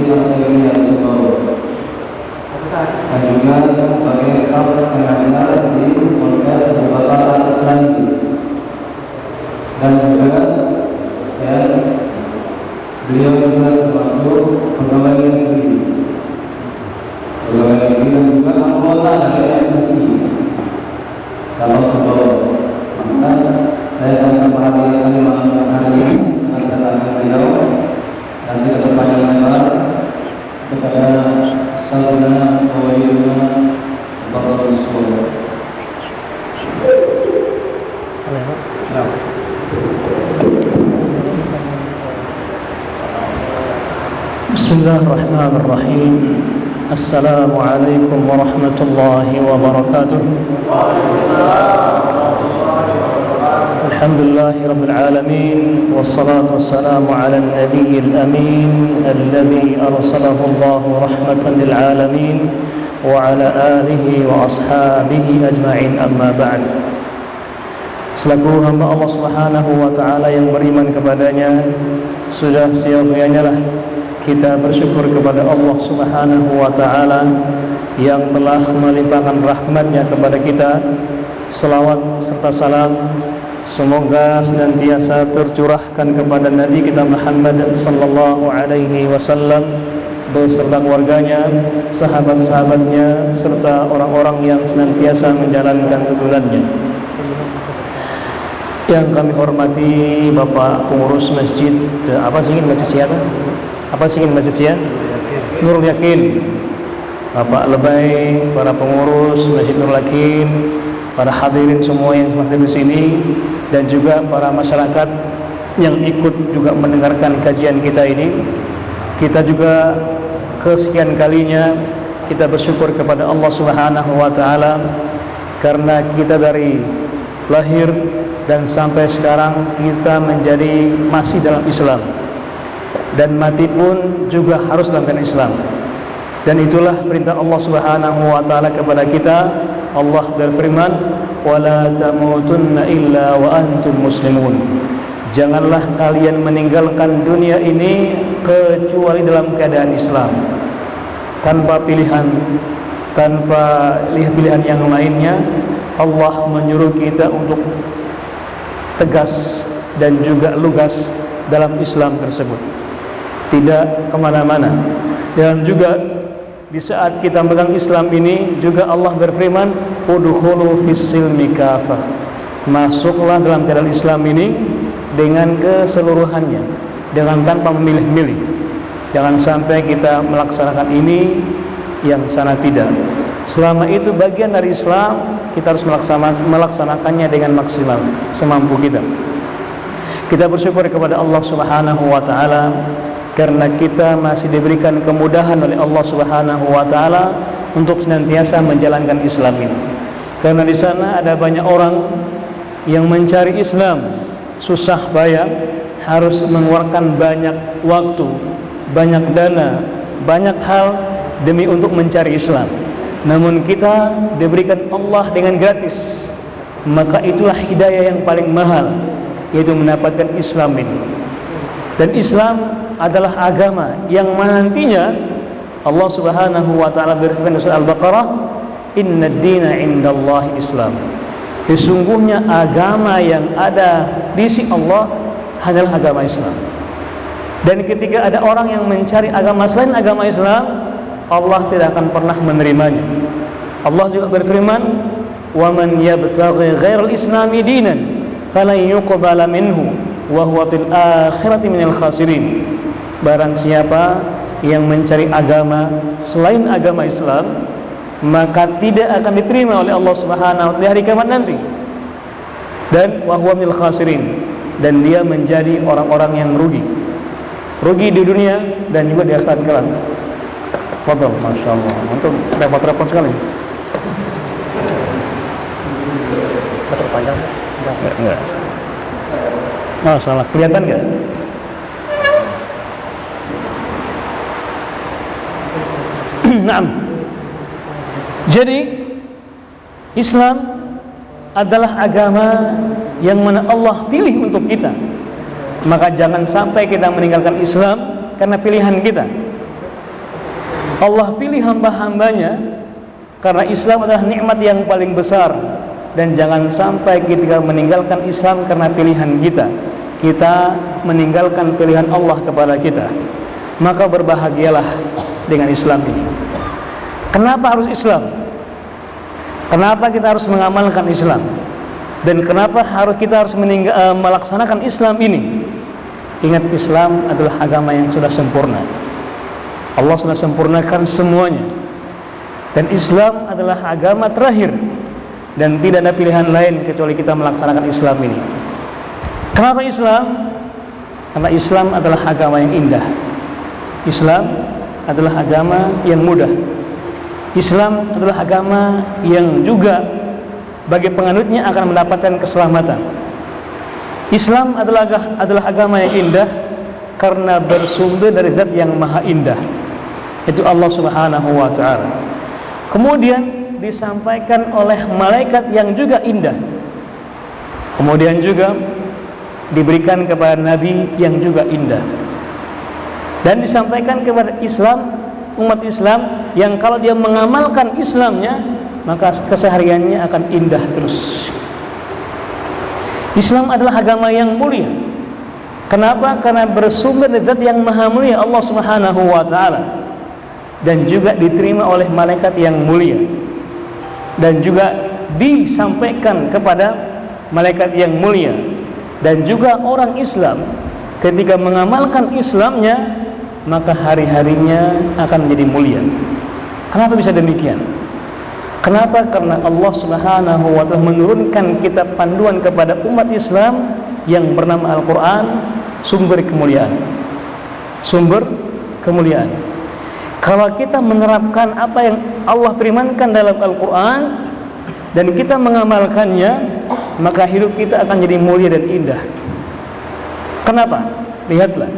materi yang sebaru dan juga sebagai staf pengajar di podcast beberapa Islam dan juga ya beliau juga termasuk pegawai negeri dan juga anggota dari MUI kalau sebaru. Maka saya sangat bahagia sekali malam hari ini kedatangan beliau dan tidak berpanjang lebar kepada saudara Wawiyuna Bapak Rasul. Bismillahirrahmanirrahim. Assalamualaikum warahmatullahi wabarakatuh. Alhamdulillahi rabbil alamin, wassalatu wassalamu ala nabiyil amin alladhi arsalahu Allahu rahmatan lil alamin wa ala alihi wa ashabihi ajma'in, amma ba'd. Selaku hamba Allah Subhanahu wa taala yang beriman kepadanya, sudah seyogyanya lah kita bersyukur kepada Allah Subhanahu wa taala yang telah melimpahkan rahmat-Nya kepada kita. Selawat serta salam semoga senantiasa tercurahkan kepada Nabi kita Muhammad sallallahu alaihi wasallam beserta keluarganya, sahabat-sahabatnya, serta orang-orang yang senantiasa menjalankan tuntunannya. Yang kami hormati Bapak Pengurus Masjid, apa sih Masjid siapa? Apa sih Masjid siapa? Nurul Yakin, Bapak Lebay, para pengurus Masjid Nurul Yakin, para hadirin semua yang hadir di sini, dan juga para masyarakat yang ikut juga mendengarkan kajian kita ini. Kita juga kesekian kalinya kita bersyukur kepada Allah Subhanahu wa taala karena kita dari lahir dan sampai sekarang kita menjadi masih dalam Islam, dan mati pun juga harus dalam Islam. Dan itulah perintah Allah Subhanahu wa taala kepada kita. Allah berfirman, "Wala tamutunna illa wa antum muslimun." Janganlah kalian meninggalkan dunia ini kecuali dalam keadaan Islam, tanpa pilihan, tanpa pilihan yang lainnya. Allah menyuruh kita untuk tegas dan juga lugas dalam Islam tersebut, tidak kemana-mana. Dan juga di saat kita memegang Islam ini juga Allah berfirman, udkhulu fis-silmi kafah, masuklah dalam keadaan Islam ini dengan keseluruhannya, dengan tanpa memilih-milih. Jangan sampai kita melaksanakan ini yang sana tidak. Selama itu bagian dari Islam, kita harus melaksanakannya dengan maksimal semampu kita. Kita bersyukur kepada Allah Subhanahu wa taala karena kita masih diberikan kemudahan oleh Allah Subhanahu wa taala untuk senantiasa menjalankan Islam ini. Karena di sana ada banyak orang yang mencari Islam susah payah, harus mengeluarkan banyak waktu, banyak dana, banyak hal demi untuk mencari Islam. Namun kita diberikan Allah dengan gratis, maka itulah hidayah yang paling mahal, yaitu mendapatkan Islam ini. Dan Islam adalah agama yang nantinya Allah Subhanahu wa taala berfirman di surah Al-Baqarah, "Innad dina 'indallahi Islam." Sesungguhnya agama yang ada di sisi Allah hanyalah agama Islam. Dan ketika ada orang yang mencari agama selain agama Islam, Allah tidak akan pernah menerimanya. Allah juga berfirman, "Wa man yabtaghi ghairal islami dinan falan yuqbala minhu wa huwa fil akhirati minal khasirin." Barang siapa yang mencari agama selain agama Islam, maka tidak akan diterima oleh Allah Subhanahu wa taala di hari kiamat nanti. Dan wa huwa minal khasirin, dan dia menjadi orang-orang yang rugi. Rugi di dunia dan juga di akhirat kelak. Fadhal, Masya Allah. Untuk repot-repot sekali. Terpanjang? Enggak. Masalah, kelihatan enggak? Naam. Jadi Islam adalah agama yang mana Allah pilih untuk kita. Maka jangan sampai kita meninggalkan Islam karena pilihan kita. Allah pilih hamba-hambanya karena Islam adalah nikmat yang paling besar. Dan jangan sampai ketika meninggalkan Islam karena pilihan kita meninggalkan pilihan Allah kepada kita. Maka berbahagialah dengan Islam ini. Kenapa harus Islam? Kenapa kita harus mengamalkan Islam? Dan kenapa kita harus melaksanakan Islam ini? Ingat, Islam adalah agama yang sudah sempurna. Allah sudah sempurnakan semuanya. Dan Islam adalah agama terakhir. Dan tidak ada pilihan lain kecuali kita melaksanakan Islam ini. Kenapa Islam? Karena Islam adalah agama yang indah. Islam adalah agama yang mudah. Islam adalah agama yang juga bagi penganutnya akan mendapatkan keselamatan. Islam adalah agama yang indah karena bersumber dari zat yang maha indah, itu Allah Subhanahu wa ta'ala. Kemudian disampaikan oleh malaikat yang juga indah. Kemudian juga diberikan kepada nabi yang juga indah. Dan disampaikan kepada umat Islam yang kalau dia mengamalkan Islamnya, maka kesehariannya akan indah terus. Islam adalah agama yang mulia. Kenapa? Karena bersumber dari zat yang maha mulia, Allah Subhanahu wa ta'ala. Dan juga diterima oleh malaikat yang mulia. Dan juga disampaikan kepada malaikat yang mulia. Dan juga orang Islam ketika mengamalkan Islamnya, maka hari-harinya akan menjadi mulia. Kenapa bisa demikian? Kenapa? Karena Allah Subhanahu wa ta'ala menurunkan kitab panduan kepada umat Islam yang bernama Al-Quran, sumber kemuliaan. Sumber kemuliaan. Kalau kita menerapkan apa yang Allah firmankan dalam Al-Quran dan kita mengamalkannya, maka hidup kita akan jadi mulia dan indah. Kenapa? Lihatlah.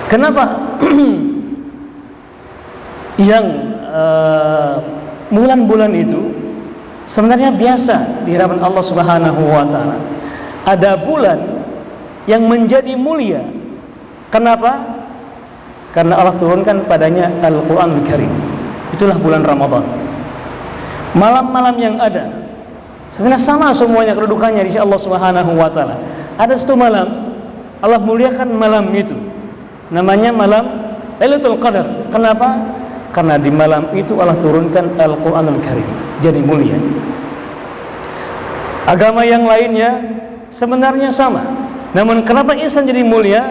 Kenapa yang bulan-bulan itu sebenarnya biasa di hadapan Allah Subhanahu wa ta'ala. Ada bulan yang menjadi mulia. Kenapa? Karena Allah turunkan padanya Al-Quranul Karim. Itulah bulan Ramadan. Malam-malam yang ada sebenarnya sama semuanya kedudukannya di sisi Allah Subhanahu wa ta'ala. Ada satu malam Allah muliakan malam itu, namanya malam Lailatul Qadar. Kenapa? Karena di malam itu Allah turunkan Al-Quranul Karim, jadi mulia. Agama yang lainnya sebenarnya sama, namun kenapa Islam jadi mulia?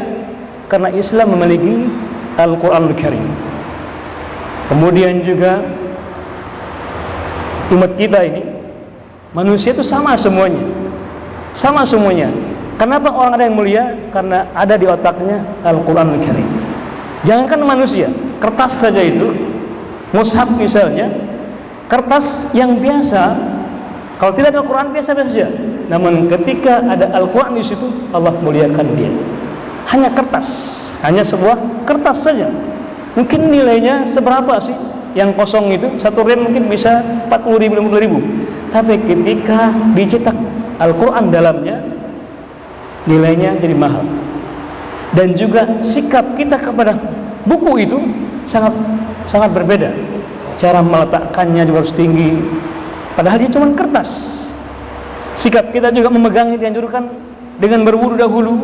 Karena Islam memiliki Al-Quranul Karim. Kemudian juga umat kita ini, manusia itu sama semuanya. Sama semuanya. Kenapa orang ada yang mulia? Karena ada di otaknya Al-Quranul Karim. Jangankan manusia, kertas saja itu, mushaf misalnya, kertas yang biasa, kalau tidak ada Al-Quran biasa-biasa saja. Namun ketika ada Al-Quran di situ, Allah muliakan dia. Hanya kertas, hanya sebuah kertas saja. Mungkin nilainya seberapa sih? Yang kosong itu, satu rem mungkin bisa 40.000, 50.000. Tapi ketika dicetak Al-Quran dalamnya, nilainya jadi mahal. Dan juga sikap kita kepada buku itu sangat berbeda. Cara meletakkannya juga harus tinggi, padahal dia cuma kertas. Sikap kita juga memegangnya dianjurkan dengan berwudu dahulu.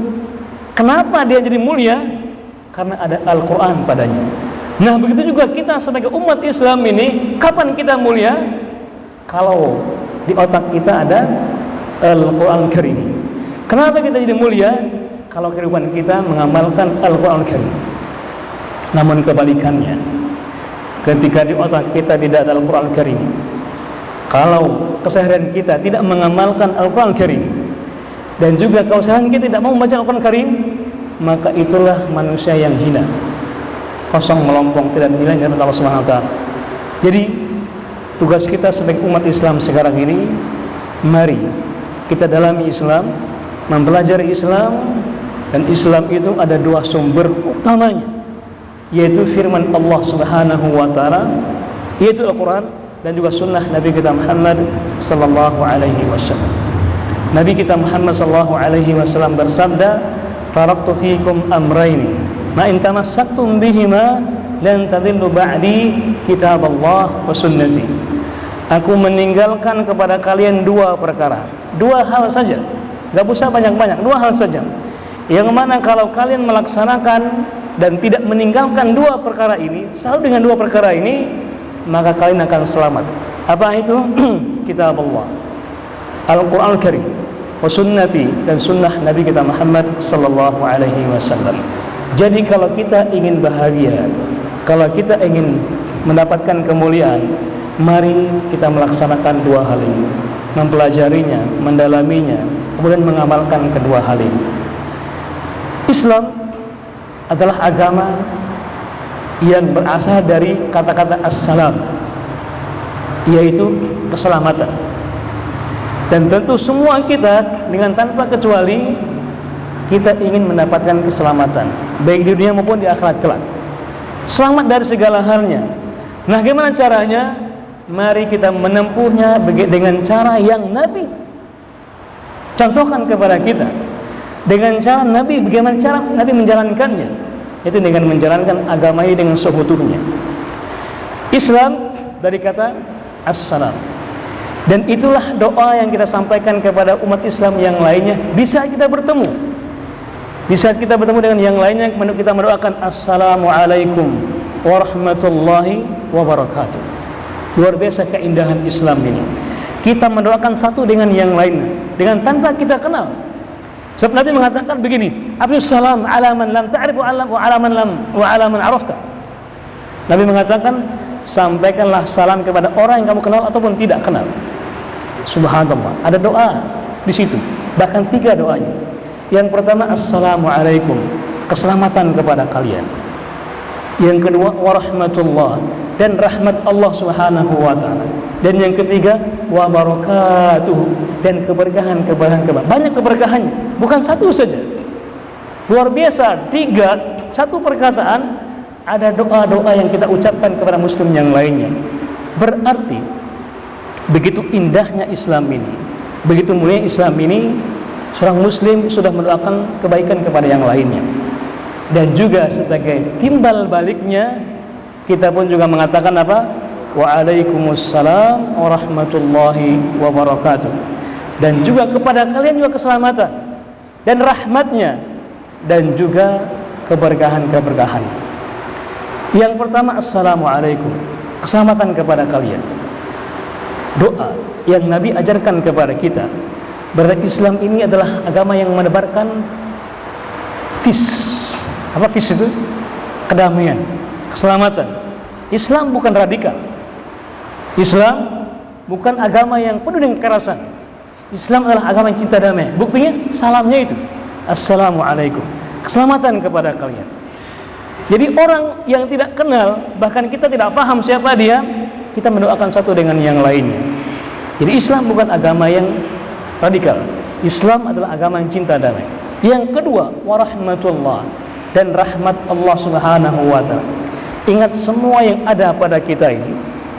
Kenapa dia jadi mulia? Karena ada Al-Quran padanya. Nah, begitu juga kita sebagai umat Islam ini, kapan kita mulia? Kalau di otak kita ada Al-Quran Karim. Kenapa kita jadi mulia? Kalau kehidupan kita mengamalkan Al-Quran Karim. Namun kebalikannya, ketika di otak kita tidak ada Al-Quran Karim, kalau keseharian kita tidak mengamalkan Al-Quran Karim, dan juga kalau keseharian kita tidak mau membaca Al-Quran Karim, maka itulah manusia yang hina, kosong melompong, tidak nilai dari Allah Subhanahu wa ta'ala. Jadi tugas kita sebagai umat Islam sekarang ini, mari kita dalami Islam, mempelajari Islam. Dan Islam itu ada dua sumber utamanya, yaitu firman Allah Subhanahu wa ta'ala, yaitu Al-Quran, dan juga sunnah Nabi kita Muhammad sallallahu alaihi wasallam. Nabi kita Muhammad sallallahu alaihi wasallam bersabda, "Taraktu fikum amrayn, ma in tamassaktum bihima lan tadillu ba'di kitaballah wa sunnati. Aku meninggalkan kepada kalian dua perkara, dua hal saja, gak usah banyak-banyak, dua hal saja, yang mana kalau kalian melaksanakan dan tidak meninggalkan dua perkara ini, selalu dengan dua perkara ini, maka kalian akan selamat. Apa itu? Kitabullah, Al-Quran Al-Karim, wa sunnati, dan sunnah Nabi kita Muhammad sallallahu alaihi wasallam. Jadi kalau kita ingin bahagia, kalau kita ingin mendapatkan kemuliaan, mari kita melaksanakan dua hal ini, mempelajarinya, mendalaminya, kemudian mengamalkan kedua hal ini. Islam adalah agama yang berasal dari kata-kata as-salam, yaitu keselamatan. Dan tentu semua kita dengan tanpa kecuali kita ingin mendapatkan keselamatan, baik di dunia maupun di akhirat kelak. Selamat dari segala halnya. Nah, gimana caranya? Mari kita menempuhnya dengan cara yang Nabi contohkan kepada kita. Dengan cara Nabi, bagaimana cara Nabi menjalankannya? Itu dengan menjalankan agama ini dengan seutuhnya. Islam dari kata as-salam. Dan itulah doa yang kita sampaikan kepada umat Islam yang lainnya. Bisa kita bertemu, bisa kita bertemu dengan yang lainnya, kita mendoakan Assalamualaikum warahmatullahi wabarakatuh. Luar biasa keindahan Islam ini. Kita mendoakan satu dengan yang lainnya, dengan tanpa kita kenal. Sebab Nabi mengatakan begini, Afshus salam ala man lam ta'rifu wa ala man arafta. Nabi mengatakan, sampaikanlah salam kepada orang yang kamu kenal ataupun tidak kenal. Subhanallah, ada doa di situ, bahkan 3 doanya. Yang pertama, Assalamualaikum, keselamatan kepada kalian. Yang kedua, warahmatullah, dan rahmat Allah Subhanahu wa ta'ala. Dan yang ketiga, wa barakatuh, dan keberkahan. Banyak keberkahannya, bukan satu saja. Luar biasa, 3, satu perkataan, ada doa-doa yang kita ucapkan kepada muslim yang lainnya. Berarti begitu indahnya Islam ini, begitu mulia Islam ini, seorang muslim sudah mendoakan kebaikan kepada yang lainnya. Dan juga sebagai timbal baliknya, kita pun juga mengatakan apa? Waalaikumsalam warahmatullahi wabarakatuh. Dan juga kepada kalian juga keselamatan dan rahmatnya, dan juga keberkahan. Yang pertama, Assalamualaikum, keselamatan kepada kalian. Doa yang Nabi ajarkan kepada kita. Berarti Islam ini adalah agama yang menebarkan peace. Apa peace itu? Kedamaian, keselamatan. Islam bukan radikal. Islam bukan agama yang penuh dengan kekerasan. Islam adalah agama yang cinta damai. Buktinya salamnya itu, Assalamualaikum, keselamatan kepada kalian. Jadi orang yang tidak kenal, bahkan kita tidak paham siapa dia, kita mendoakan satu dengan yang lainnya. Jadi Islam bukan agama yang radikal. Islam adalah agama yang cinta damai. Yang kedua, warahmatullah, dan rahmat Allah Subhanahu wa ta'ala. Ingat, semua yang ada pada kita ini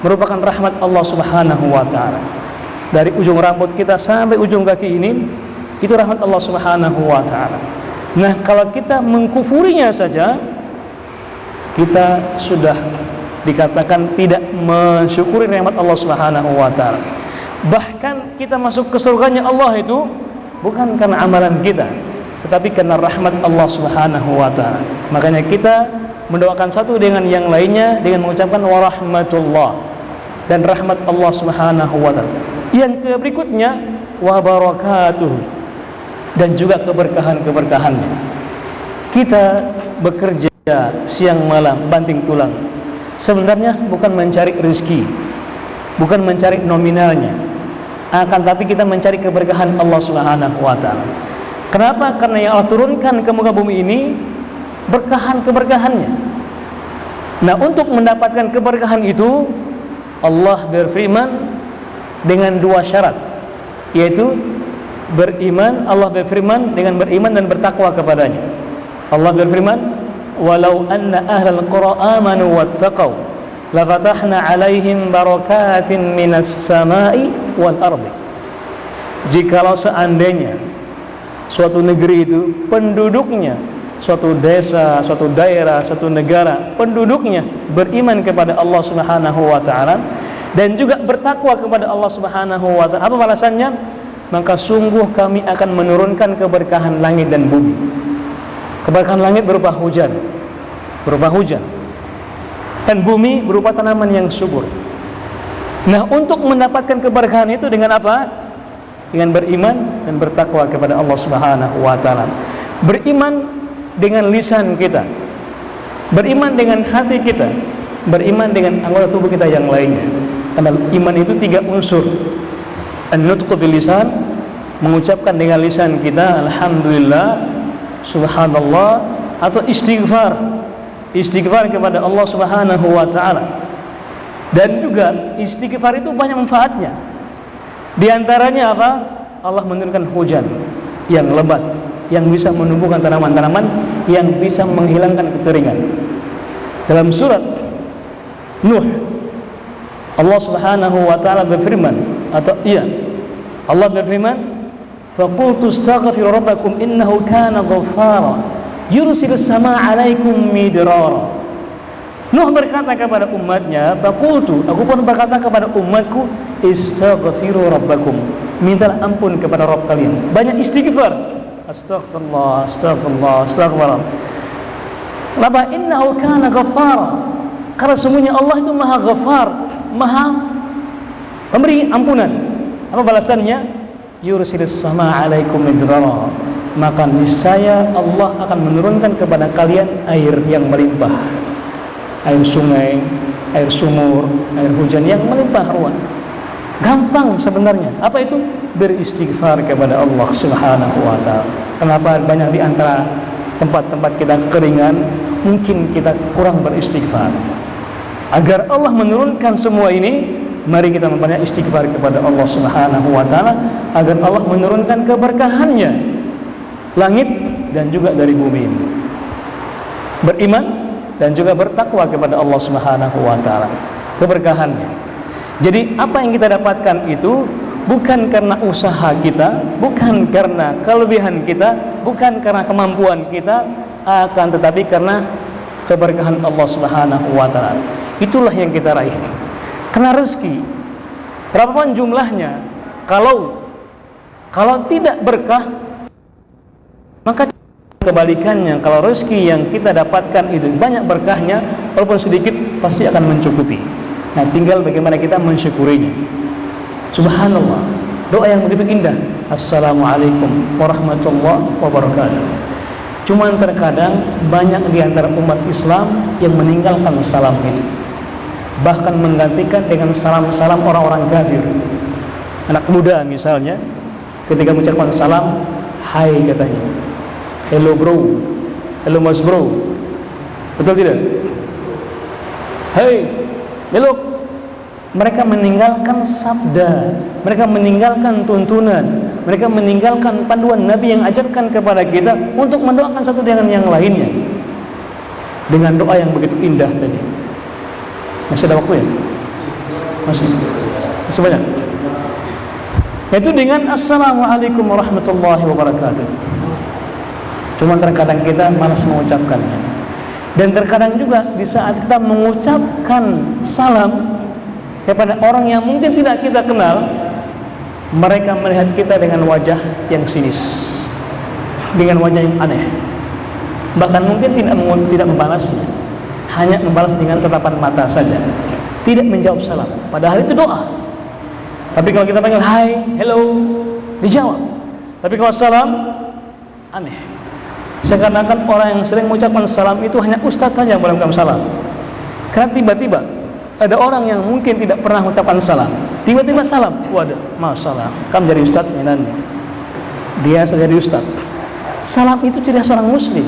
merupakan rahmat Allah Subhanahu wa ta'ala. Dari ujung rambut kita sampai ujung kaki ini, itu rahmat Allah Subhanahu wa ta'ala. Nah, kalau kita mengkufurinya saja, kita sudah dikatakan tidak mensyukuri rahmat Allah Subhanahu wa ta'ala. Bahkan kita masuk ke surganya Allah itu bukan karena amalan kita, tetapi karena rahmat Allah Subhanahu wa ta'ala. Makanya kita mendoakan satu dengan yang lainnya dengan mengucapkan warahmatullah dan rahmat Allah Subhanahu wa ta'ala. Yang berikutnya, wa barakatuh, dan juga keberkahannya. Kita bekerja siang malam banting tulang, sebenarnya bukan mencari rezeki, bukan mencari nominalnya, akan tapi kita mencari keberkahan Allah Subhanahu wa ta'ala. Kenapa? Karena yang Allah turunkan ke muka bumi ini keberkahannya. Nah, untuk mendapatkan keberkahan itu, Allah berfirman dengan 2 syarat, yaitu beriman. Allah berfirman dengan beriman dan bertakwa kepadanya. Allah berfirman, walau anna ahlal qura amanu wattaqau lafatahna alaihim barakatin minas samai wal ardi. Jikalau seandainya suatu negeri itu penduduknya suatu desa, suatu daerah, suatu negara, penduduknya beriman kepada Allah Subhanahu wa taala dan juga bertakwa kepada Allah Subhanahu wa taala, apa balasannya? Maka sungguh kami akan menurunkan keberkahan langit dan bumi. Keberkahan langit berupa hujan, dan bumi berupa tanaman yang subur. Nah, untuk mendapatkan keberkahan itu dengan apa? Dengan beriman dan bertakwa kepada Allah Subhanahu wa taala. Beriman dengan lisan kita, beriman dengan hati kita, beriman dengan anggota tubuh kita yang lainnya. Karena iman itu 3 unsur. An-nutqu bil lisan, mengucapkan dengan lisan kita alhamdulillah, subhanallah, atau istighfar kepada Allah Subhanahu wa taala. Dan juga istighfar itu banyak manfaatnya. Di antaranya apa? Allah menurunkan hujan yang lebat, yang bisa menumbuhkan tanaman-tanaman, yang bisa menghilangkan kekeringan. Dalam surat Nuh, Allah Subhanahu wa taala berfirman, Allah berfirman, "Faqultu astaghfiru rabbakum innahu kana ghaffara yursilis samaa'a 'alaikum midrara." Nuh berkata kepada umatnya, "Faqultu," aku pun berkata kepada umatku, "Istaghfiru rabbakum." Mintalah ampun kepada Rabb kalian. Banyak istighfar. Astaghfirullah, astaghfirullah, astaghfirullah. Kenapa? Innahu kana ghaffara. Karena sesungguhnya Allah itu Maha Ghaffar, Maha memberi ampunan. Apa balasannya? Yursilis samaa'a 'alaikum midrara. Maka niscaya Allah akan menurunkan kepada kalian air yang melimpah. Air sungai, air sumur, air hujan yang melimpah ruah. Gampang sebenarnya. Apa itu? Beristighfar kepada Allah Subhanahu wa taala. Kenapa banyak di antara tempat-tempat kita kekeringan, mungkin kita kurang beristighfar. Agar Allah menurunkan semua ini, mari kita memperbanyak istighfar kepada Allah Subhanahu wa taala agar Allah menurunkan keberkahannya langit dan juga dari bumi ini. Beriman dan juga bertakwa kepada Allah Subhanahu wa taala, keberkahannya. Jadi apa yang kita dapatkan itu bukan karena usaha kita, bukan karena kelebihan kita, bukan karena kemampuan kita, akan tetapi karena keberkahan Allah Subhanahu wa taala. Itulah yang kita raih. Karena rezeki berapapun jumlahnya, kalau tidak berkah, maka kebalikannya, kalau rezeki yang kita dapatkan itu banyak berkahnya, walaupun sedikit pasti akan mencukupi. Nah, tinggal bagaimana kita mensyukurinya. Subhanallah, doa yang begitu indah. Assalamualaikum warahmatullahi wabarakatuh. Cuman terkadang banyak di antara umat Islam yang meninggalkan salam itu, bahkan menggantikan dengan salam-salam orang-orang kafir. Anak muda misalnya, ketika mengucapkan salam, hai katanya, hello bro, hello mas bro, betul tidak? Hey, belok. Mereka meninggalkan sabda, mereka meninggalkan tuntunan, mereka meninggalkan panduan Nabi yang ajarkan kepada kita untuk mendoakan satu dengan yang lainnya dengan doa yang begitu indah tadi. Masih ada waktu ya? Masih banyak. Yaitu dengan Assalamualaikum warahmatullahi wabarakatuh. Cuma terkadang kita malas mengucapkannya. Dan terkadang juga di saat kita mengucapkan salam kepada orang yang mungkin tidak kita kenal, mereka melihat kita dengan wajah yang sinis, dengan wajah yang aneh. Bahkan mungkin tidak membalasnya, hanya membalas dengan tatapan mata saja, tidak menjawab salam, padahal itu doa. Tapi kalau kita panggil hai, hello, dijawab. Tapi kalau salam, aneh. Seakan-akan orang yang sering mengucapkan salam itu hanya ustadz saja yang boleh mengucapkan salam. Karena tiba-tiba ada orang yang mungkin tidak pernah mengucapkan salam, tiba-tiba salam, waduh, masalah, kamu jadi ustadz minan. Dia jadi ustadz. Salam itu ciri khas orang muslim,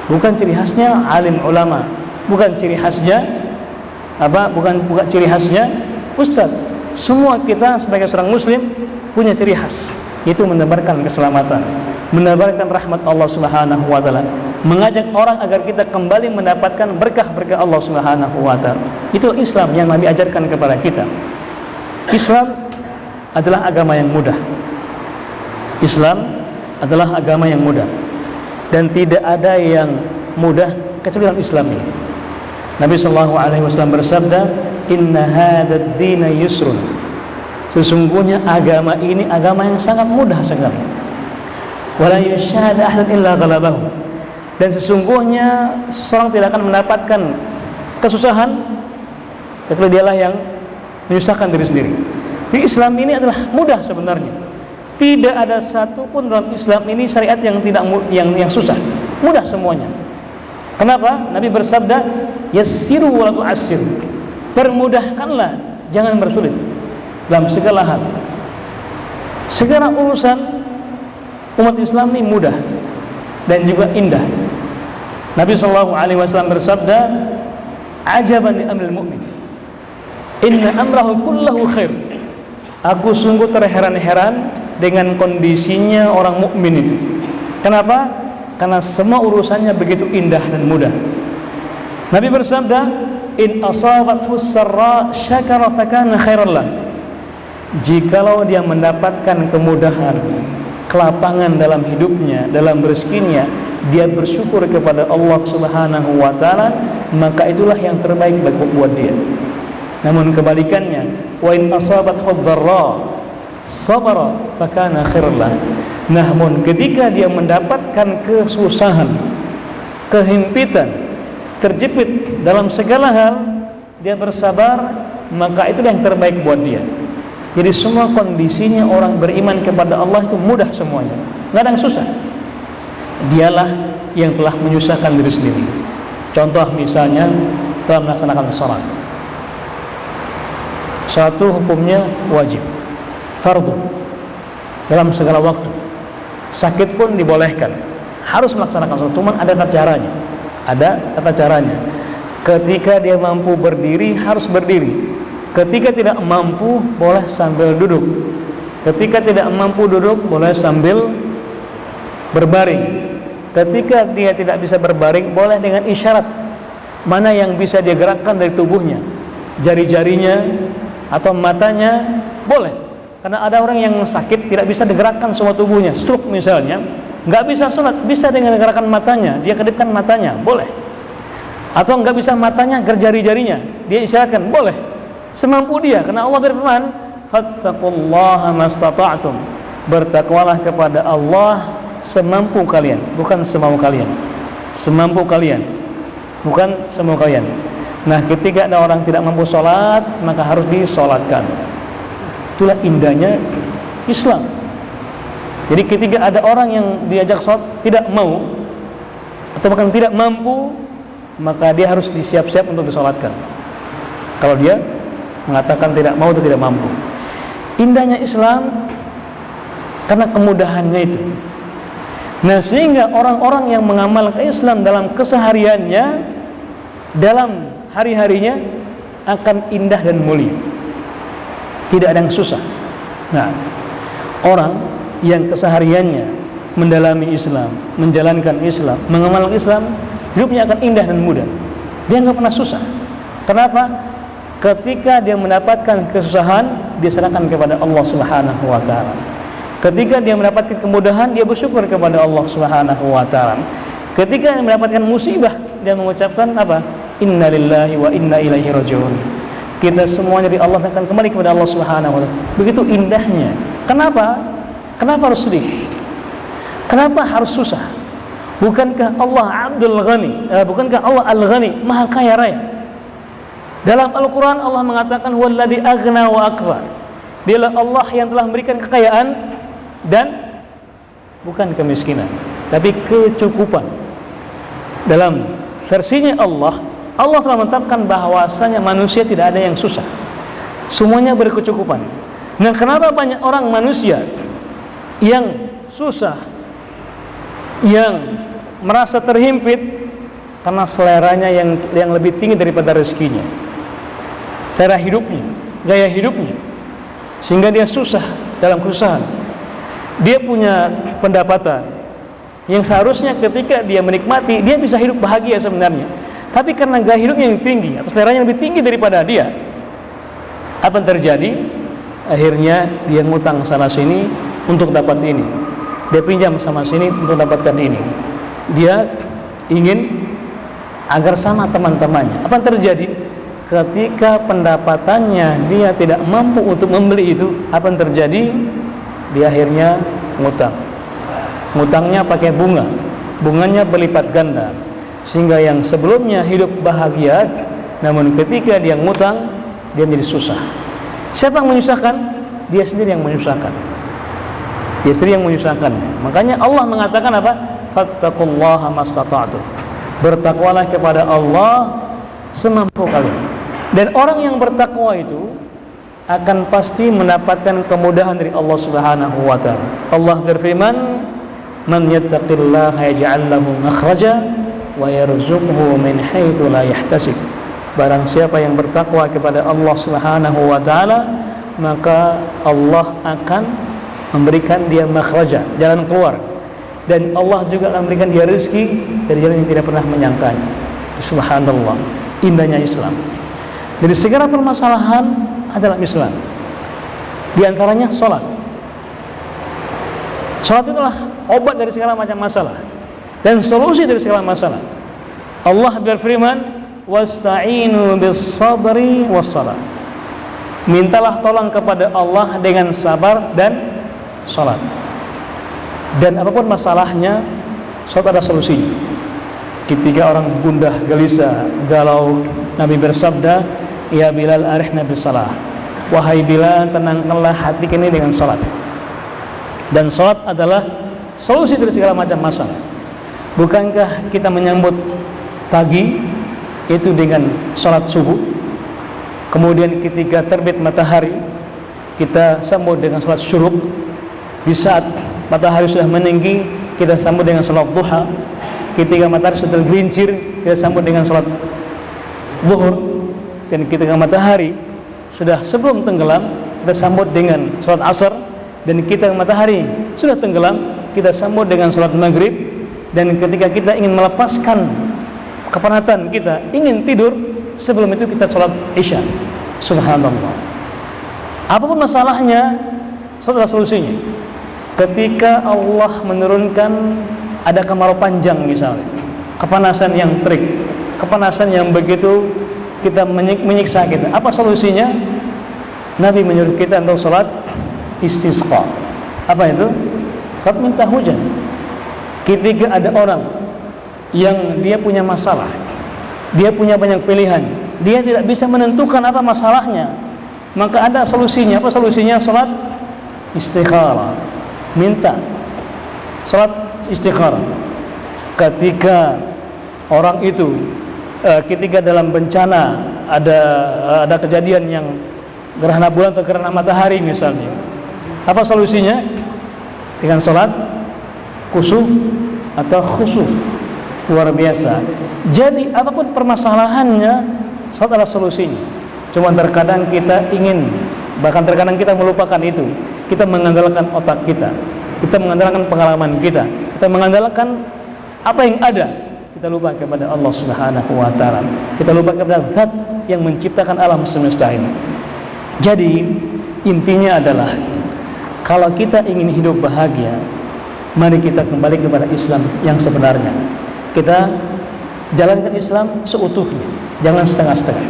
bukan ciri khasnya alim ulama, bukan ciri khasnya bukan ciri khasnya ustadz. Semua kita sebagai seorang muslim punya ciri khas, yaitu menebarkan keselamatan, menebarkan rahmat Allah Subhanahu wa taala, mengajak orang agar kita kembali mendapatkan berkah-berkah Allah Subhanahu wa taala. Itu Islam yang Nabi ajarkan kepada kita. Islam adalah agama yang mudah. Islam adalah agama yang mudah. dan tidak ada yang mudah kecuali dalam Islam ini. Nabi sallallahu alaihi wasallam bersabda, "Inna hadzal dina yusrun." Sesungguhnya agama ini agama yang sangat mudah sekali. Wala yushhadu ahadun illa ghalabahu. Dan sesungguhnya seorang tidak akan mendapatkan kesusahan kecuali dialah yang menyusahkan diri sendiri. Di Islam ini adalah mudah sebenarnya. Tidak ada satupun dalam Islam ini syariat yang tidak yang susah. Mudah semuanya. Kenapa? Nabi bersabda, "Yassiru wa la tu'assiru." Permudahkanlah, jangan bersulit dalam segala hal. Segala urusan umat Islam ini mudah dan juga indah. Nabi sallallahu alaihi wasallam bersabda, "Ajaban li amril mu'min. Inna amrahu kullahu khair." Aku sungguh terheran-heran dengan kondisinya orang mukmin itu. Kenapa? Karena semua urusannya begitu indah dan mudah. Nabi bersabda, "In asabathu sarra syakara fakana khairan lah." Jikalau dia mendapatkan kemudahan, kelapangan dalam hidupnya, dalam rezekinya, dia bersyukur kepada Allah Subhanahu wa taala, maka itulah yang terbaik buat dia. Namun kebalikannya, wa in asabathu dharra sabara fakana khairan lah. Namun ketika dia mendapatkan kesusahan, kehimpitan, terjepit dalam segala hal, dia bersabar, maka itulah yang terbaik buat dia. Jadi semua kondisinya orang beriman kepada Allah itu mudah semuanya, nggak ada yang susah. Dialah yang telah menyusahkan diri sendiri. Contoh misalnya dalam melaksanakan salat. Satu hukumnya wajib, fardu dalam segala waktu. Sakit pun dibolehkan, harus melaksanakan salat. Cuman ada tata caranya. Ada tata caranya. Ketika dia mampu berdiri, harus berdiri. Ketika tidak mampu, boleh sambil duduk. Ketika tidak mampu duduk, boleh sambil berbaring. Ketika dia tidak bisa berbaring, boleh dengan isyarat. Mana yang bisa dia gerakkan dari tubuhnya, jari-jarinya atau matanya, boleh. Karena ada orang yang sakit tidak bisa digerakkan semua tubuhnya, stroke misalnya, nggak bisa sholat, bisa dengan gerakan matanya, dia kedipkan matanya, boleh. Atau nggak bisa matanya, jari-jarinya, dia isyaratkan, boleh. Semampu dia, karena Allah berfirman, "Fattaqullaha mastata'tum." Bertakwalah kepada Allah semampu kalian, bukan semau kalian. Semampu kalian, bukan semau kalian. Nah, ketika ada orang tidak mampu sholat, maka harus disolatkan. Itulah indahnya Islam. Jadi ketika ada orang yang diajak sholat tidak mau atau bahkan tidak mampu, maka dia harus disiap-siap untuk disolatkan. Kalau dia mengatakan tidak mau atau tidak mampu. Indahnya Islam karena kemudahannya itu. Nah, sehingga orang-orang yang mengamalkan Islam dalam kesehariannya, dalam hari-harinya akan indah dan mulia. Tidak ada yang susah. Nah, orang yang kesehariannya mendalami Islam, menjalankan Islam, mengamalkan Islam, hidupnya akan indah dan mudah. Dia nggak pernah susah. Kenapa? Ketika dia mendapatkan kesusahan, dia serahkan kepada Allah Subhanahu wa taala. Ketika dia mendapatkan kemudahan, dia bersyukur kepada Allah Subhanahu wa taala. Ketika dia mendapatkan musibah, dia mengucapkan apa? Innalillahi wa inna ilaihi raji'un. Kita semuanya dari Allah akan kembali kepada Allah Subhanahu wa taala. Begitu indahnya. Kenapa? Kenapa harus sedih? Kenapa harus susah? Bukankah Allah Abdul Ghani? Bukankah Allah Al-Ghani, Maha Kaya Raya? Dalam Al-Quran Allah mengatakan Walladhi aghna wa akbar. Dialah Allah yang telah memberikan kekayaan dan bukan kemiskinan, tapi kecukupan. Dalam versinya Allah telah menetapkan bahwasanya manusia tidak ada yang susah, semuanya berkecukupan. Nah, kenapa banyak orang manusia yang susah, yang merasa terhimpit? Karena seleranya yang lebih tinggi daripada rezekinya, cara hidupnya, gaya hidupnya, sehingga dia susah dalam kesusahan. Dia punya pendapatan yang seharusnya ketika dia menikmati, dia bisa hidup bahagia sebenarnya. Tapi karena gaya hidupnya yang tinggi, atau seleranya yang lebih tinggi daripada dia, apa yang terjadi? Akhirnya dia ngutang sana sini untuk dapat ini, dia pinjam sama sini untuk dapatkan ini. dia ingin agar sama teman-temannya. Apa yang terjadi? Ketika pendapatannya dia tidak mampu untuk membeli itu, apa yang terjadi? Dia akhirnya ngutang. Ngutangnya pakai bunga, bunganya berlipat ganda, sehingga yang sebelumnya hidup bahagia, namun ketika dia ngutang, dia menjadi susah. Siapa yang menyusahkan? Dia sendiri yang menyusahkan. Dia sendiri yang menyusahkan. Makanya Allah mengatakan apa? Fattaqullaha mastata'tum. Bertakwalah kepada Allah semampu kalian. Dan orang yang bertakwa itu akan pasti mendapatkan kemudahan dari Allah Subhanahu wa taala. Allah berfirman, "Man yattaqillaha yaj'al lahu makhraja wa yarzuqhu min haitsu la yahtasib." Barang siapa yang bertakwa kepada Allah Subhanahu wa taala, maka Allah akan memberikan dia makhraja, jalan keluar. Dan Allah juga akan memberikan dia rezeki dari jalan yang tidak pernah menyangkanya. Subhanallah, indahnya Islam. Dari segala permasalahan adalah Islam. Di antaranya sholat. Sholat itulah obat dari segala macam masalah dan solusi dari segala masalah. Allah berfirman, "Wasta'inu bis-sabri was-shalah." Mintalah tolong kepada Allah dengan sabar dan sholat. Dan apapun masalahnya, sholat ada solusinya. Ketika orang gundah, gelisah, galau, Nabi bersabda, "Ya Bilal, arihna bis-shalah." Wahai Bilal, tenangkanlah hati ini dengan sholat. Dan sholat adalah solusi dari segala macam masalah. Bukankah kita menyambut pagi itu dengan sholat subuh? Kemudian ketika terbit matahari, kita sambut dengan sholat syuruk. Di saat matahari sudah meninggi, kita sambut dengan sholat duha. Ketika matahari sudah tergelincir, kita sambut dengan sholat zuhur. Dan ketika matahari sudah sebelum tenggelam, kita sambut dengan sholat asar. Dan ketika matahari sudah tenggelam, kita sambut dengan sholat maghrib. Dan ketika kita ingin melepaskan kepenatan kita, ingin tidur, sebelum itu kita sholat isya. Subhanallah. Apapun masalahnya, sholat adalah solusinya. Ketika Allah menurunkan ada kemarau panjang misalnya, kepanasan yang terik, kepanasan yang begitu kita menyiksa kita, apa solusinya? Nabi menyuruh kita untuk sholat istisqa. Apa itu? Sholat minta hujan. Ketika ada orang yang dia punya masalah, dia punya banyak pilihan, dia tidak bisa menentukan apa masalahnya, maka ada solusinya. Apa solusinya? Sholat istikharah. Minta sholat istikharah. Ketika orang itu ketika dalam bencana ada kejadian yang gerhana bulan atau gerhana matahari misalnya, apa solusinya? Dengan sholat kusuf atau khusuf. Luar biasa. Jadi apapun permasalahannya, sholat adalah solusinya. Cuma terkadang kita ingin, bahkan terkadang kita melupakan itu. Kita mengandalkan otak kita, kita mengandalkan pengalaman kita mengandalkan apa yang ada. Kita lupa kepada Allah Subhanahu wa taala. Kita lupa kepada Zat yang menciptakan alam semesta ini. Jadi intinya adalah, kalau kita ingin hidup bahagia, mari kita kembali kepada Islam yang sebenarnya. Kita jalankan Islam seutuhnya, jangan setengah-setengah.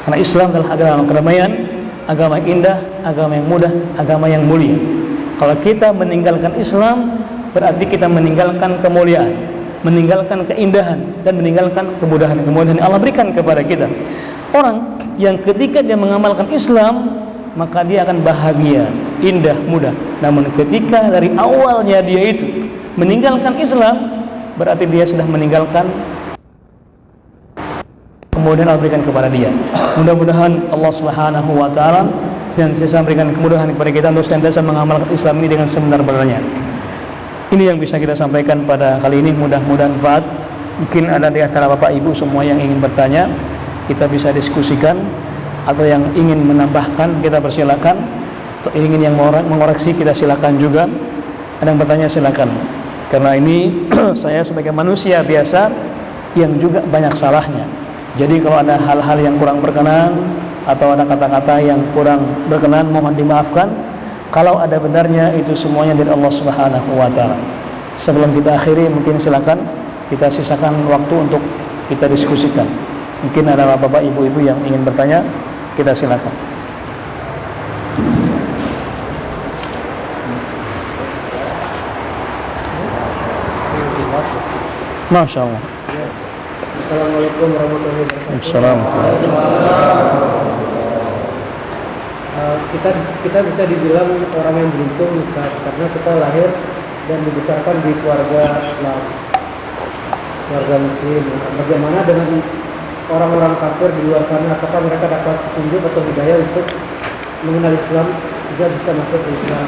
Karena Islam adalah agama kedamaian, agama yang indah, agama yang mudah, agama yang mulia. Kalau kita meninggalkan Islam, berarti kita meninggalkan kemuliaan, meninggalkan keindahan, dan meninggalkan kemudahan-kemudahan yang Allah berikan kepada kita. Orang yang ketika dia mengamalkan Islam, maka dia akan bahagia, indah, mudah. Namun ketika dari awalnya dia itu meninggalkan Islam, berarti dia sudah meninggalkan kemudian Allah berikan kepada dia. Mudah-mudahan Allah Subhanahu wa taala senantiasa memberikan kemudahan kepada kita untuk senantiasa mengamalkan Islam ini dengan sebenar-benarnya. Ini yang bisa kita sampaikan pada kali ini, mudah-mudahan manfaat. Mungkin ada di antara Bapak Ibu semua yang ingin bertanya, kita bisa diskusikan, atau yang ingin menambahkan kita persilakan, atau ingin yang mengoreksi kita silakan juga. Ada yang bertanya silakan. Karena ini saya sebagai manusia biasa yang juga banyak salahnya. Jadi kalau ada hal-hal yang kurang berkenan atau ada kata-kata yang kurang berkenan, mohon dimaafkan. Kalau ada benarnya, itu semuanya dari Allah Subhanahu wa taala. Sebelum kita akhiri, mungkin silakan kita sisakan waktu untuk kita diskusikan. Mungkin ada bapak ibu-ibu yang ingin bertanya, kita silakan. Masya Allah. Assalamualaikum warahmatullahi wabarakatuh. Assalamualaikum. Kita bisa dibilang orang yang beruntung, Ustaz, karena kita lahir dan dibesarkan di keluarga Islam, keluarga Muslim. Bagaimana dengan orang-orang kafir di luar sana? Apakah mereka dapat petunjuk atau hidayah untuk mengenal Islam juga bisa masuk ke Islam?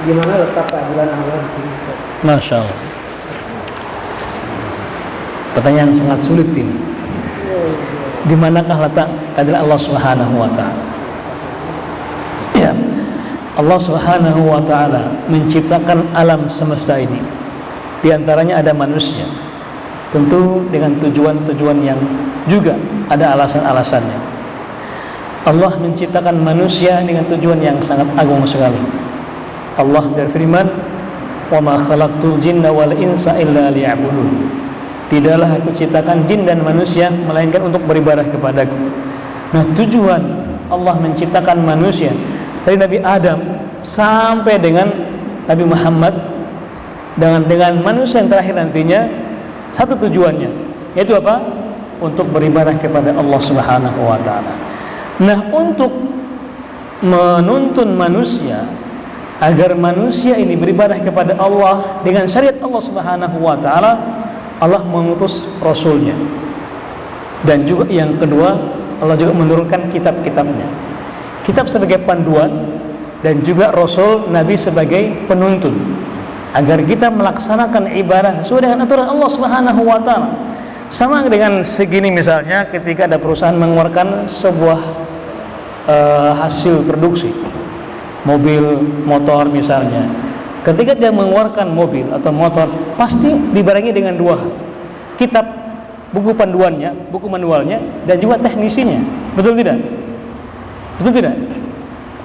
Gimana letak keadilan Allah di sini, Ustaz? Masya Allah. Pertanyaan yang sangat sulit ini. Di manakah letak keadilan Allah Subhanahu wa taala? Ya. Allah Subhanahu wa taala menciptakan alam semesta ini. Di antaranya ada manusia. Tentu dengan tujuan-tujuan yang juga ada alasan-alasannya. Allah menciptakan manusia dengan tujuan yang sangat agung sekali. Allah berfirman, "Wa ma khalaqtul jinna wal insa illa liya'budun." Tidaklah aku ciptakan jin dan manusia melainkan untuk beribadah kepadaku. Nah, tujuan Allah menciptakan manusia dari Nabi Adam sampai dengan Nabi Muhammad dengan manusia yang terakhir nantinya, satu tujuannya, yaitu apa? Untuk beribadah kepada Allah Subhanahu wa taala. Nah, untuk menuntun manusia agar manusia ini beribadah kepada Allah dengan syariat Allah Subhanahu wa taala, Allah mengutus Rasulnya. Dan juga yang kedua, Allah juga menurunkan kitab-kitabnya. Kitab sebagai panduan dan juga Rasul Nabi sebagai penuntun agar kita melaksanakan ibadah sesuai dengan aturan Allah Subhanahu wa taala. Sama dengan segini, misalnya ketika ada perusahaan mengeluarkan sebuah hasil produksi mobil, motor misalnya. Ketika dia mengeluarkan mobil atau motor, pasti dibarengi dengan dua hal: kitab, buku panduannya, buku manualnya, dan juga teknisinya. Betul tidak? Betul tidak?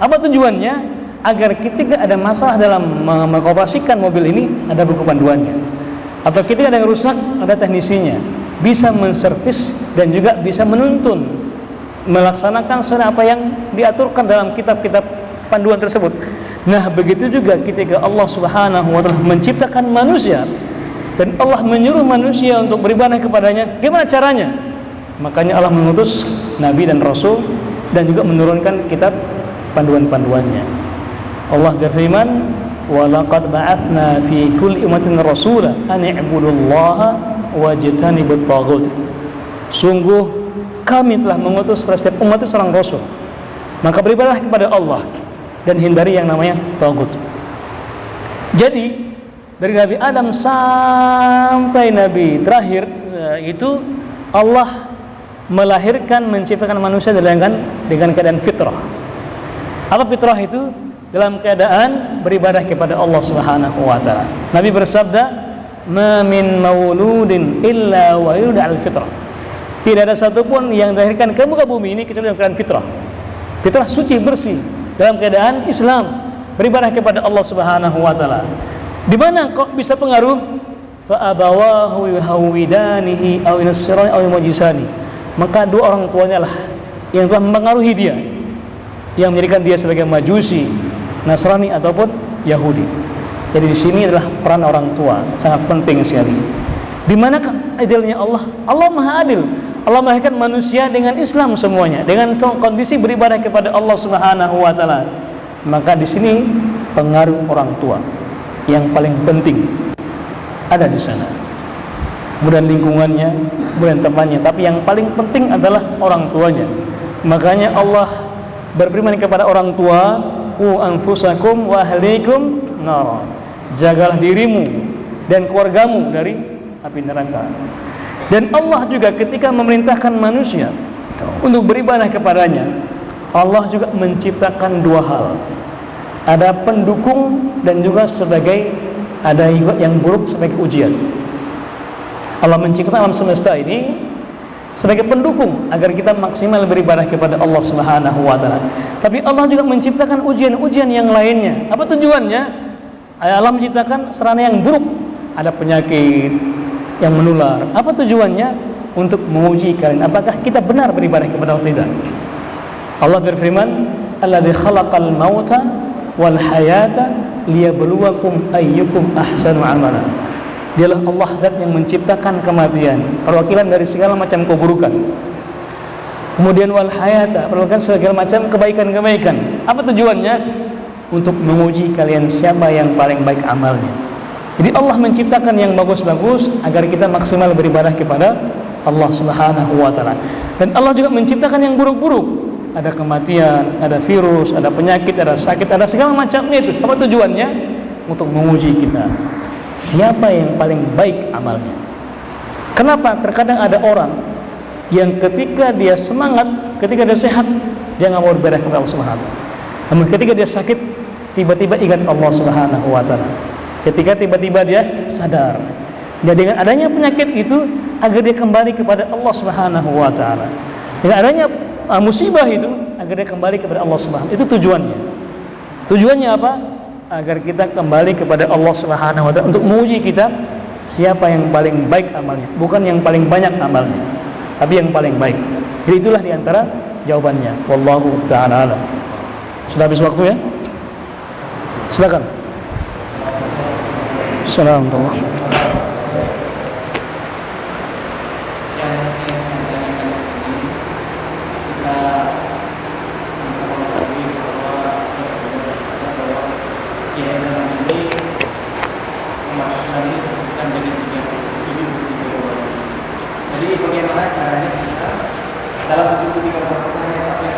Apa tujuannya? Agar ketika ada masalah dalam mengoperasikan mobil ini, ada buku panduannya. Atau ketika ada yang rusak, ada teknisinya. Bisa menservis dan juga bisa menuntun, melaksanakan sesuai apa yang diaturkan dalam kitab-kitab panduan tersebut. Nah, begitu juga ketika Allah Subhanahu wa taala menciptakan manusia dan Allah menyuruh manusia untuk beribadah kepadanya, gimana caranya? Makanya Allah mengutus nabi dan rasul dan juga menurunkan kitab panduan-panduannya. Allah berfirman, "Wa laqad ba'atsna fi kulli ummatin rasula an i'budullaha wajtanibut taghut." Sungguh kami telah mengutus pada setiap umat itu seorang rasul. Maka beribadah kepada Allah dan hindari yang namanya taghut. Jadi dari Nabi Adam sampai Nabi terakhir itu Allah melahirkan, menciptakan manusia dengan keadaan fitrah. Apa fitrah itu? Dalam keadaan beribadah kepada Allah Subhanahu wa taala. Nabi bersabda, "Ma min mauludin illa wa yuladu 'alal fitrah." Tidak ada satupun yang dilahirkan ke muka bumi ini kecuali dalam keadaan fitrah. Fitrah suci, bersih, dalam keadaan Islam, beribadah kepada Allah Subhanahu wa taala. Di mana kok bisa pengaruh? Fa abawahu yuhawidanihi aw yunassirani aw yumajisani. Maka dua orang tuanya lah yang telah mempengaruhi dia, yang menjadikan dia sebagai Majusi, Nasrani ataupun Yahudi. Jadi di sini adalah peran orang tua sangat penting sekali. Di mana adilnya Allah? Allah Maha Adil. Allah melahirkan manusia dengan Islam semuanya, dengan kondisi beribadah kepada Allah Subhanahu wa taala. Maka di sini pengaruh orang tua yang paling penting ada di sana. Kemudian lingkungannya, kemudian temannya, tapi yang paling penting adalah orang tuanya. Makanya Allah berfirman kepada orang tua, "Qu anfusakum wa ahlikum nar." Jagalah dirimu dan keluargamu dari api neraka. Dan Allah juga ketika memerintahkan manusia untuk beribadah kepadanya, Allah juga menciptakan dua hal. Ada pendukung dan juga sebagai ada juga yang buruk sebagai ujian. Allah menciptakan alam semesta ini sebagai pendukung agar kita maksimal beribadah kepada Allah Subhanahu wa taala. Tapi Allah juga menciptakan ujian-ujian yang lainnya. Apa tujuannya? Allah menciptakan sarana yang buruk ada penyakit yang menular. Apa tujuannya? Untuk menguji kalian apakah kita benar beribadah kepada Allah tidak. Allah berfirman, "Alladzi khalaqal mauta wal hayata liyabluwakum ayyukum ahsanu amala." Dialah Allah zat yang menciptakan kematian, perwakilan dari segala macam keburukan. Kemudian wal hayata, perwakilan segala macam kebaikan-kebaikan. Apa tujuannya? Untuk menguji kalian siapa yang paling baik amalnya. Jadi Allah menciptakan yang bagus-bagus agar kita maksimal beribadah kepada Allah Subhanahu wa taala. Dan Allah juga menciptakan yang buruk-buruk. Ada kematian, ada virus, ada penyakit, ada sakit, ada segala macamnya itu. Apa tujuannya? Untuk menguji kita. Siapa yang paling baik amalnya? Kenapa? Terkadang ada orang yang ketika dia semangat, ketika dia sehat, dia nggak mau beribadah kepada Allah Subhanahu wa taala. Namun ketika dia sakit, tiba-tiba ingat Allah Subhanahu wa taala. Ketika tiba-tiba dia sadar. Dan dengan adanya penyakit itu agar dia kembali kepada Allah Subhanahu wa taala. Dengan adanya musibah itu agar dia kembali kepada Allah Subhanahu. Itu tujuannya. Tujuannya apa? Agar kita kembali kepada Allah Subhanahu wa taala untuk menguji kita siapa yang paling baik amalnya, bukan yang paling banyak amalnya, tapi yang paling baik. Jadi itulah diantara jawabannya. Wallahu taala alam. Sudah habis waktu ya? Silakan. Assalamualaikum. Jadi bagaimana caranya kita dalam 73 pertanyaan sampai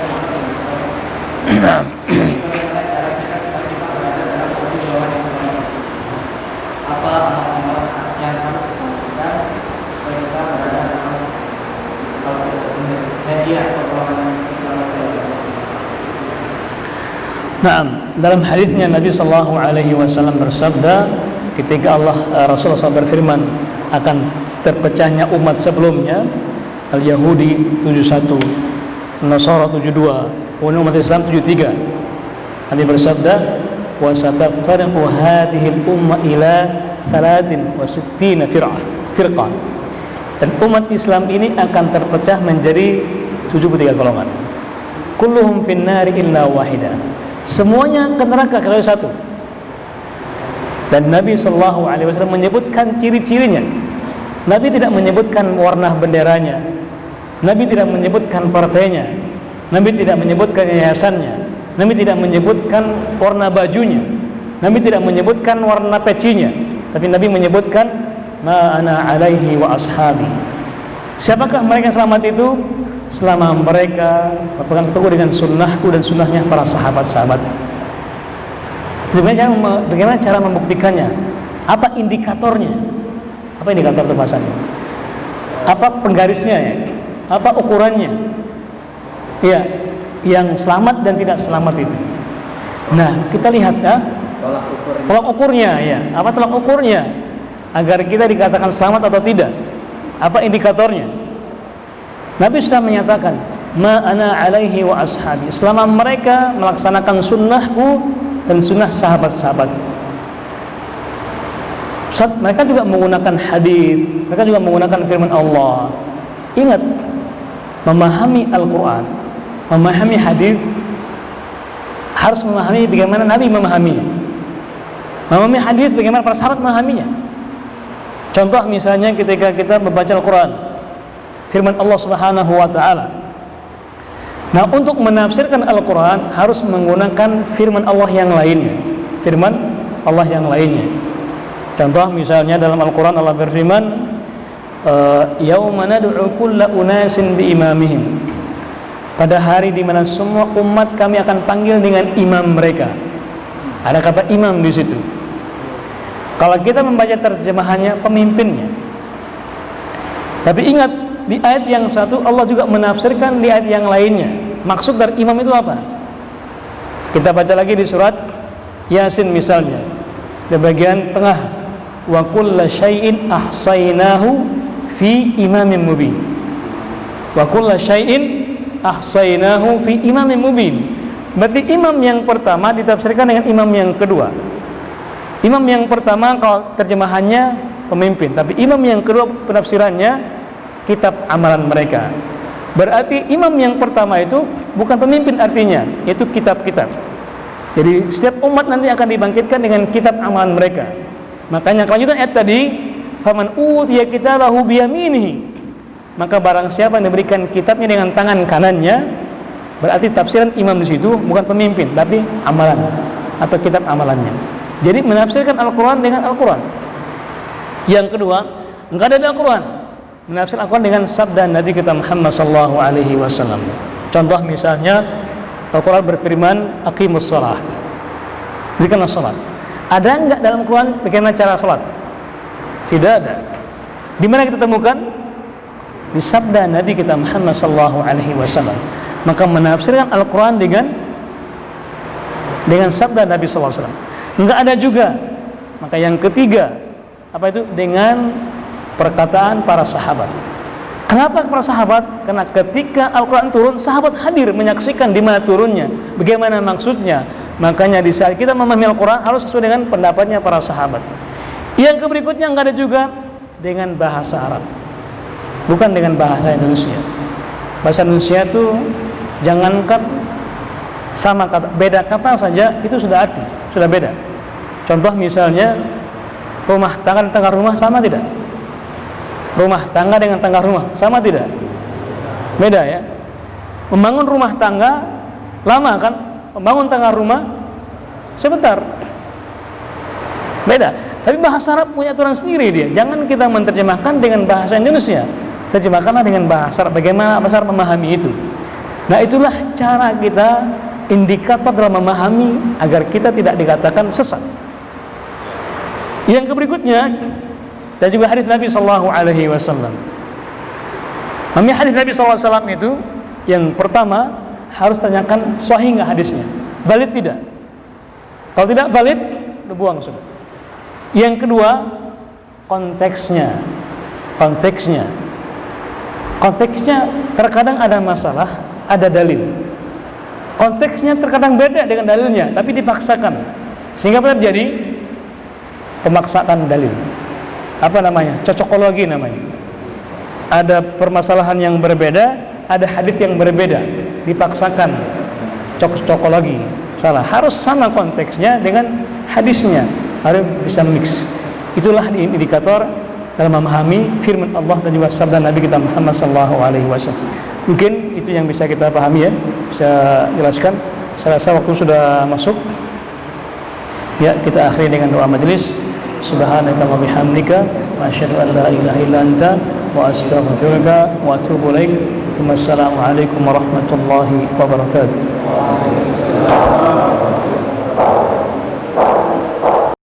bagaimana cara kita supaya kita berada dalam posisi jawaban yang sebenarnya? Apa amal-amal yang harus kita lakukan supaya kita berada dalam media perkembangan Islam yang Nah, dalam hadisnya Nabi sallallahu alaihi wasallam bersabda ketika Rasulullah SAW berfirman akan terpecahnya umat sebelumnya, Al-Yahudi 71, Nasara 72, umat Islam 73. Nabi bersabda, "Wa sataftariqu hadhihi al-umma ila 63 firqah." Dan umat Islam ini akan terpecah menjadi 73 golongan. Kulluhum finnari illa wahida. Semuanya ke neraka kecuali satu. Dan Nabi sallallahu alaihi wasallam menyebutkan ciri-cirinya. Nabi tidak menyebutkan warna benderanya. Nabi tidak menyebutkan partainya. Nabi tidak menyebutkan yayasannya. Nabi tidak menyebutkan warna bajunya. Nabi tidak menyebutkan warna pecinya. Tapi Nabi menyebutkan ma ana alaihi wa ashabi. Siapakah mereka yang selamat itu? Selama mereka berpegang teguh dengan sunnahku dan sunnahnya para sahabat-sahabat. Bagaimana cara membuktikannya? Apa indikatornya? Apa indikator itu bahasanya? Apa penggarisnya ya? Apa ukurannya? Ya, yang selamat dan tidak selamat itu. Nah, kita lihat ya, tolak ukurnya ya. Apa tolak ukurnya? Agar kita dikatakan selamat atau tidak? Apa indikatornya? Nabi sudah menyatakan, "Ma ana alaihi wa ashabi." Selama mereka melaksanakan sunnahku dan sunnah sahabat-sahabat. Mereka juga menggunakan hadis, mereka juga menggunakan firman Allah. Ingat, memahami Al-Quran, memahami hadis, harus memahami bagaimana Nabi memahaminya. Memahami hadis bagaimana para sahabat memahaminya. Contoh misalnya ketika kita membaca Al-Quran, firman Allah Subhanahu wa taala. Nah, untuk menafsirkan Al-Quran harus menggunakan firman Allah yang lainnya. Firman Allah yang lainnya. Contoh misalnya dalam Al-Quran Allah berfirman, "Yauma nad'u kulla unasin bi imamihim." Pada hari di mana semua umat kami akan panggil dengan imam mereka. Ada kata imam di situ. Kalau kita membaca terjemahannya pemimpinnya. Tapi ingat, di ayat yang satu Allah juga menafsirkan di ayat yang lainnya. Maksud dari imam itu apa? Kita baca lagi di surat Yasin misalnya, di bagian tengah, wa kulla syai'in ahsainahu fi imamin mubin. Wa kulla syai'in ahsainahu fi imamin mubin. Berarti imam yang pertama ditafsirkan dengan imam yang kedua. Imam yang pertama kalau terjemahannya pemimpin, tapi imam yang kedua penafsirannya kitab amalan mereka. Berarti imam yang pertama itu bukan pemimpin artinya, yaitu kitab-kitab. Jadi setiap umat nanti akan dibangkitkan dengan kitab amalan mereka. Makanya kelanjutan ayat tadi, faman utiya kitabahu biyaminihi, maka barang siapa yang diberikan kitabnya dengan tangan kanannya, berarti tafsiran imam di situ bukan pemimpin, tapi amalan atau kitab amalannya. Jadi menafsirkan Al-Quran dengan Al-Quran. Yang kedua, enggak ada Al-Quran, menafsir Al-Quran dengan sabda Nabi kita Muhammad SAW. Contoh misalnya Al-Quran berfirman aqimus shalah, berikanlah salat. Ada enggak dalam Al-Quran bagaimana cara salat? Tidak ada. Di mana kita temukan? Di sabda Nabi kita Muhammad SAW. Maka menafsirkan Al-Quran dengan sabda Nabi SAW. Enggak ada juga. Maka yang ketiga, apa itu? Dengan perkataan para sahabat. Kenapa para sahabat? Karena ketika Al-Quran turun, sahabat hadir menyaksikan di mana turunnya, bagaimana maksudnya. Makanya di saat kita memahami Al-Quran harus sesuai dengan pendapatnya para sahabat. Yang berikutnya enggak ada juga dengan bahasa Arab, bukan dengan bahasa Indonesia. Bahasa Indonesia itu jangankan sama kata, beda kata saja itu sudah arti, sudah beda. Contoh misalnya rumah tangga dan tangga rumah sama tidak? Rumah tangga dengan tangga rumah sama tidak? Beda ya. Membangun rumah tangga lama kan? Membangun tangga rumah sebentar. Beda. Tapi bahasa Arab punya aturan sendiri dia. Jangan kita menerjemahkan dengan bahasa Indonesia. Terjemahkanlah dengan bahasa Arab. Bagaimana bahasa Arab memahami itu? Nah, itulah cara kita, indikator dalam memahami agar kita tidak dikatakan sesat. Yang berikutnya, dan juga hadis Nabi SAW. Memahami hadis Nabi SAW itu, yang pertama harus tanyakan sahih nggak hadisnya, valid tidak. Kalau tidak valid, dibuang sudah. Yang kedua, konteksnya. Konteksnya terkadang ada masalah, ada dalil. Konteksnya terkadang beda dengan dalilnya, tapi dipaksakan, sehingga terjadi pemaksaan dalil. Apa namanya? Cocokologi namanya. Ada permasalahan yang berbeda, ada hadis yang berbeda, dipaksakan. Cocokologi. Salah. Harus sama konteksnya dengan hadisnya, harus bisa mix. Itulah indikator dalam memahami firman Allah dan juga sabda Nabi kita Muhammad SAW. Mungkin itu yang bisa kita pahami ya, bisa jelaskan. Saya rasa waktu sudah masuk. Ya, kita akhiri dengan doa majelis. Subhanaka wa bihamdika wa asyhadu an la ilaha illa anta wa astaghfiruka wa atubu ilaik. Assalamualaikum warahmatullahi wabarakatuh.